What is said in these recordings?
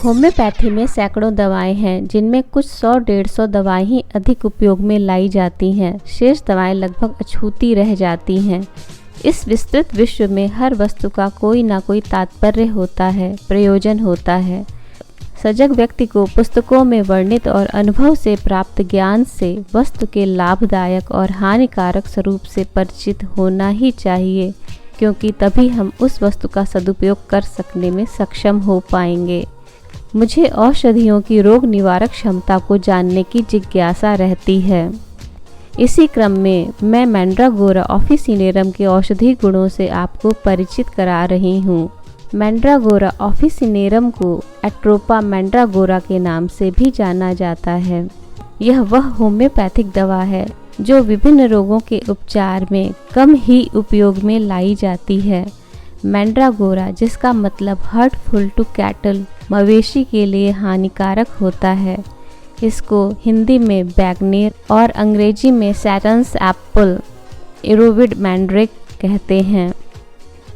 Homeopathy में सैकड़ों दवाएं हैं, जिनमें कुछ 100-150 दवाएं ही अधिक उपयोग में लाई जाती हैं। शेष दवाएं लगभग अछूती रह जाती हैं। इस विस्तृत विश्व में हर वस्तु का कोई ना कोई तात्पर्य होता है, प्रयोजन होता है। सजग व्यक्ति को पुस्तकों में वर्णित और अनुभव से प्राप्त ज्ञान से वस्तु के लाभदायक और हानिकारक स्वरूप से परिचित होना ही चाहिए, क्योंकि तभी हम उस वस्तु का सदुपयोग कर सकने में सक्षम हो पाएंगे। मुझे औषधियों की रोग निवारक क्षमता को जानने की जिज्ञासा रहती है। इसी क्रम में मैं मैंड्रागोरा ऑफिसिनेरम के औषधि गुणों से आपको परिचित करा रही हूँ। मैंड्रागोरा ऑफिसिनेरम को एट्रोपा मैंड्रागोरा के नाम से भी जाना जाता है। यह वह होम्योपैथिक दवा है जो विभिन्न रोगों के उपचार में कम ही उपयोग में लाई जाती है। मैंड्रागोरा, जिसका मतलब हर्टफुल टू कैटल, मवेशी के लिए हानिकारक होता है, इसको हिंदी में बैगनेर और अंग्रेजी में सैटर्न्स एप्पल, एरोविड मैंड्रेक कहते हैं।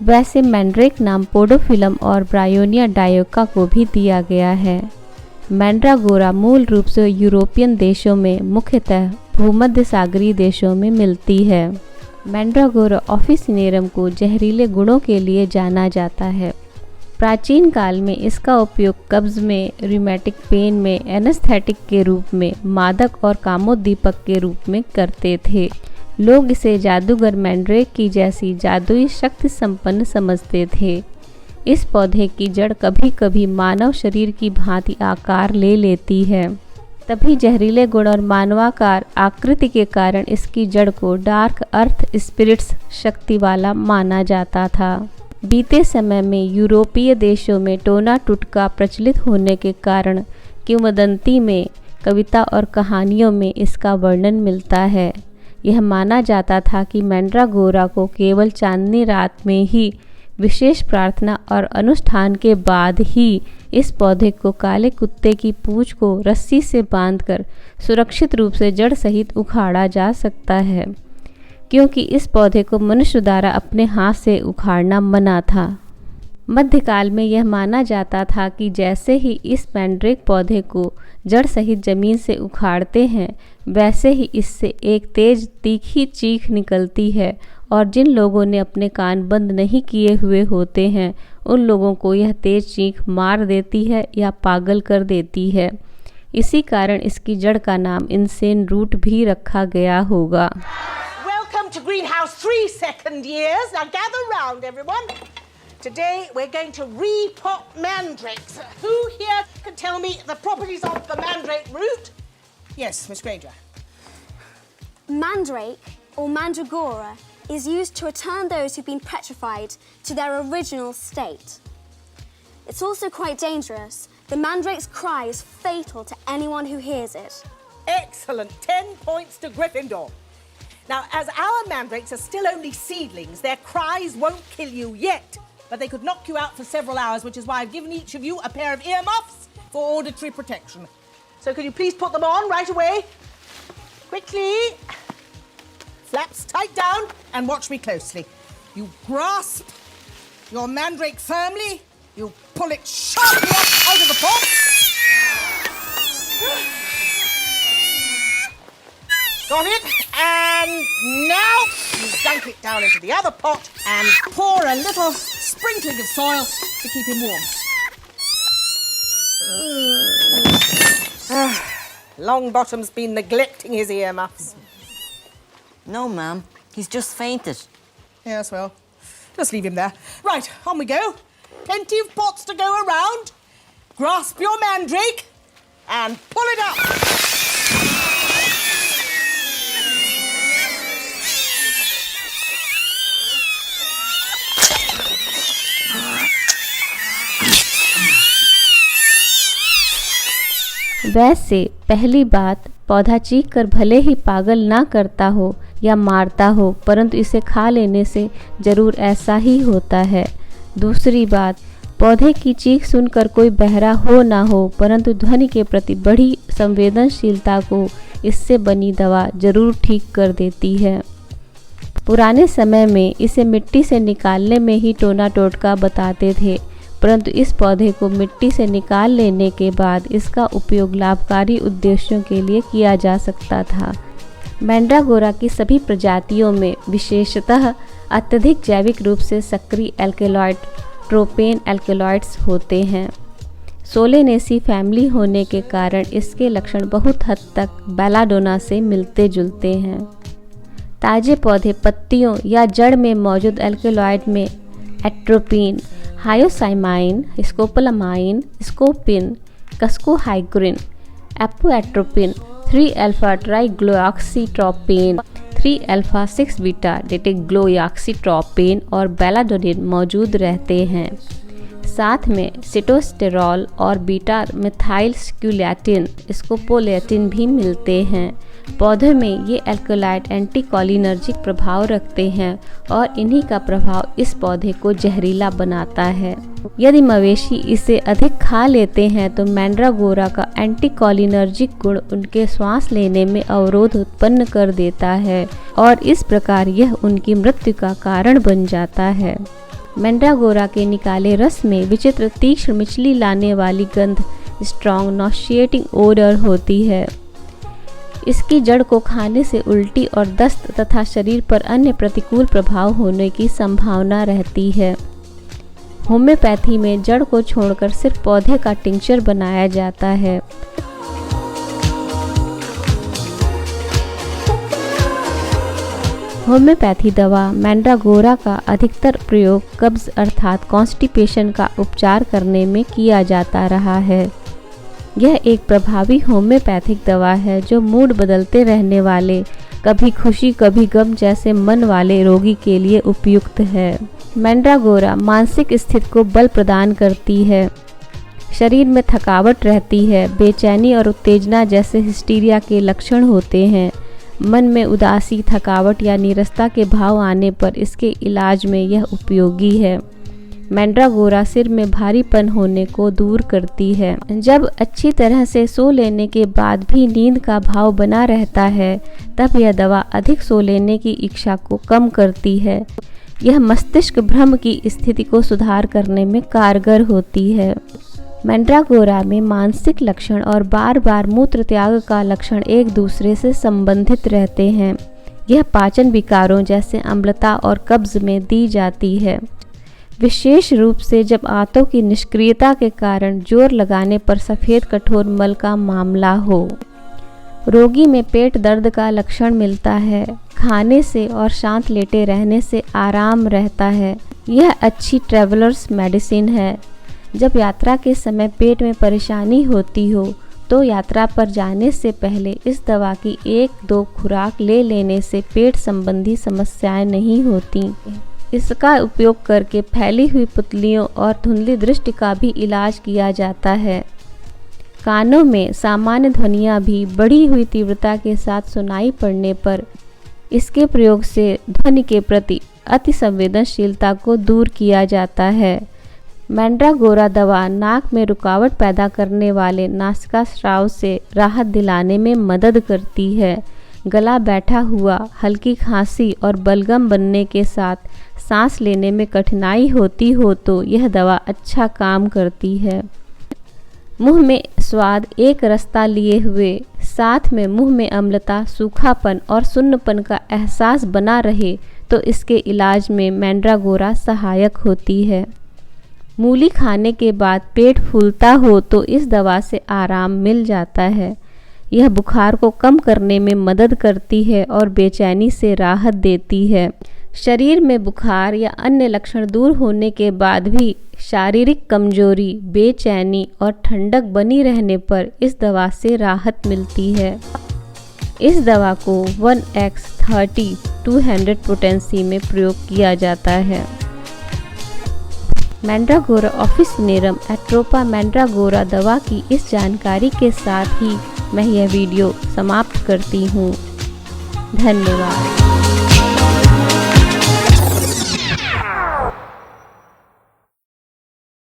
वैसे मैंड्रेक नाम पोडोफिलम और ब्रायोनिया डायोका को भी दिया गया है। मैंड्रागोरा मूल रूप से यूरोपियन देशों में, मुख्यतः भूमध्य सागरीय देशों में मिलती है। मैंड्रागोरा ऑफिसिनेरम को जहरीले गुणों के लिए जाना जाता है। प्राचीन काल में इसका उपयोग कब्ज में, रूमेटिक पेन में, एनेस्थेटिक के रूप में, मादक और कामोद्दीपक के रूप में करते थे। लोग इसे जादूगर मैंड्रेक की जैसी जादुई शक्ति संपन्न समझते थे। इस पौधे की जड़ कभी कभी मानव शरीर की भांति आकार ले लेती है। तभी जहरीले गुण और मानवाकार आकृति के कारण इसकी जड़ को डार्क अर्थ स्पिरिट्स शक्ति वाला माना जाता था। बीते समय में यूरोपीय देशों में टोना टुटका प्रचलित होने के कारण किंवदंती में, कविता और कहानियों में इसका वर्णन मिलता है। यह माना जाता था कि मैंड्रागोरा को केवल चांदनी रात में ही विशेष प्रार्थना और अनुष्ठान के बाद ही इस पौधे को काले कुत्ते की पूंछ को रस्सी से बांधकर सुरक्षित रूप से जड़ सहित उखाड़ा जा सकता है, क्योंकि इस पौधे को मनुष्य द्वारा अपने हाथ से उखाड़ना मना था। मध्यकाल में यह माना जाता था कि जैसे ही इस मैंड्रेक पौधे को जड़ सहित जमीन से उखाड़ते हैं, वैसे ही इससे एक तेज तीखी चीख निकलती है और जिन लोगों ने अपने कान बंद नहीं किए हुए होते हैं, उन लोगों को यह तेज चीख मार देती है या पागल कर देती है। इसी कारण इसकी जड़ का नाम इंसेन रूट भी रखा गया होगा। Welcome to Greenhouse 3 second years. Now gather round, everyone. Today we're going to repot mandrakes. Who here can tell me the properties of the mandrake root? Yes, Miss Granger. Mandrake, or mandragora, is used to return those who've been petrified to their original state. It's also quite dangerous. The mandrake's cry is fatal to anyone who hears it. Excellent. 10 points to Gryffindor. Now, as our mandrakes are still only seedlings, their cries won't kill you yet, but they could knock you out for several hours, which is why I've given each of you a pair of earmuffs for auditory protection. So could you please put them on right away? Quickly. Flaps tight down and watch me closely. You grasp your mandrake firmly. You pull it sharply up out of the pot. Got it? And now you dunk it down into the other pot and pour a little sprinkling of soil to keep him warm. Longbottom's been neglecting his earmuffs. No, ma'am. He's just fainted. Yes, well, just leave him there. Right, on we go. Plenty of pots to go around. Grasp your mandrake and pull it up. वैसे पहली बात, पौधा चीख कर भले ही पागल ना करता हो या मारता हो, परंतु इसे खा लेने से जरूर ऐसा ही होता है। दूसरी बात, पौधे की चीख सुनकर कोई बहरा हो ना हो, परंतु ध्वनि के प्रति बड़ी संवेदनशीलता को इससे बनी दवा जरूर ठीक कर देती है। पुराने समय में इसे मिट्टी से निकालने में ही टोना टोटका बताते थे, परंतु इस पौधे को मिट्टी से निकाल लेने के बाद इसका उपयोग लाभकारी उद्देश्यों के लिए किया जा सकता था। मैंड्रागोरा की सभी प्रजातियों में विशेषतः अत्यधिक जैविक रूप से सक्रिय एल्केलॉइड ट्रोपेन एल्केलॉइड्स होते हैं। सोलेनेसी फैमिली होने के कारण इसके लक्षण बहुत हद तक बेलाडोना से मिलते जुलते हैं। ताजे पौधे पत्तियों या जड़ में मौजूद एल्केलॉइड में एट्रोपिन, हायोसाइमाइन, स्कोपोलामाइन, स्कोपिन, कस्कोहाइग्रिन, एपोएट्रोपिन, 3-अल्फा ट्राइग्लोऑक्सीट्रोपेन, 3-अल्फा 6-बीटा डेटिग्लोऑक्सीट्रोपेन और बेलाडोनिन मौजूद रहते हैं। साथ में सिटोस्टेरॉल और बीटा मिथाइल स्क्यूलैटिन, स्कोपोलैटिन भी मिलते हैं। पौधों में ये एल्कलॉइड एंटीकोलिनर्जिक प्रभाव रखते हैं और इन्हीं का प्रभाव इस पौधे को जहरीला बनाता है। यदि मवेशी इसे अधिक खा लेते हैं तो मैंड्रागोरा का एंटीकोलिनर्जिक गुण उनके सांस लेने में अवरोध उत्पन्न कर देता है और इस प्रकार यह उनकी मृत्यु का कारण बन जाता है। मैंड्रागोरा के निकाले रस में विचित्र तीक्ष्ण मिचली लाने वाली गंध, स्ट्रॉन्ग नॉशिएटिंग ओडर होती है। इसकी जड़ को खाने से उल्टी और दस्त तथा शरीर पर अन्य प्रतिकूल प्रभाव होने की संभावना रहती है। होम्योपैथी में जड़ को छोड़कर सिर्फ पौधे का टिंचर बनाया जाता है। होम्योपैथी दवा मैंड्रागोरा का अधिकतर प्रयोग कब्ज अर्थात कॉन्स्टिपेशन का उपचार करने में किया जाता रहा है। यह एक प्रभावी होम्योपैथिक दवा है जो मूड बदलते रहने वाले, कभी खुशी कभी गम जैसे मन वाले रोगी के लिए उपयुक्त है। मैंड्रागोरा मानसिक स्थिति को बल प्रदान करती है। शरीर में थकावट रहती है, बेचैनी और उत्तेजना जैसे हिस्टीरिया के लक्षण होते हैं। मन में उदासी, थकावट या नीरसता के भाव आने पर इसके इलाज में यह उपयोगी है। मैंड्रागोरा सिर में भारीपन होने को दूर करती है। जब अच्छी तरह से सो लेने के बाद भी नींद का भाव बना रहता है तब यह दवा अधिक सो लेने की इच्छा को कम करती है। यह मस्तिष्क भ्रम की स्थिति को सुधार करने में कारगर होती है। मैंड्रागोरा में मानसिक लक्षण और बार बार मूत्र त्याग का लक्षण एक दूसरे से संबंधित रहते हैं। यह पाचन विकारों जैसे अम्लता और कब्ज में दी जाती है, विशेष रूप से जब आंतों की निष्क्रियता के कारण जोर लगाने पर सफ़ेद कठोर मल का मामला हो। रोगी में पेट दर्द का लक्षण मिलता है। खाने से और शांत लेटे रहने से आराम रहता है। यह अच्छी ट्रैवलर्स मेडिसिन है। जब यात्रा के समय पेट में परेशानी होती हो तो यात्रा पर जाने से पहले इस दवा की 1-2 खुराक ले लेने से पेट संबंधी समस्याएं नहीं होती। इसका उपयोग करके फैली हुई पुतलियों और धुंधली दृष्टि का भी इलाज किया जाता है। कानों में सामान्य ध्वनियाँ भी बढ़ी हुई तीव्रता के साथ सुनाई पड़ने पर इसके प्रयोग से ध्वनि के प्रति अति संवेदनशीलता को दूर किया जाता है। मैंड्रागोरा दवा नाक में रुकावट पैदा करने वाले नासिकास्राव से राहत दिलाने में मदद करती है। गला बैठा हुआ, हल्की खांसी और बलगम बनने के साथ सांस लेने में कठिनाई होती हो तो यह दवा अच्छा काम करती है। मुंह में स्वाद एक रास्ता लिए हुए, साथ में मुंह में अम्लता, सूखापन और सुन्नपन का एहसास बना रहे तो इसके इलाज में मैंड्रागोरा सहायक होती है। मूली खाने के बाद पेट फूलता हो तो इस दवा से आराम मिल जाता है। यह बुखार को कम करने में मदद करती है और बेचैनी से राहत देती है। शरीर में बुखार या अन्य लक्षण दूर होने के बाद भी शारीरिक कमजोरी, बेचैनी और ठंडक बनी रहने पर इस दवा से राहत मिलती है। इस दवा को 1x30 200 पोटेंसी में प्रयोग किया जाता है। मैंड्रागोरा ऑफिसिनेरम एट्रोपा मैंड्रागोरा दवा की इस जानकारी के साथ ही मैं यह वीडियो समाप्त करती हूँ। धन्यवाद।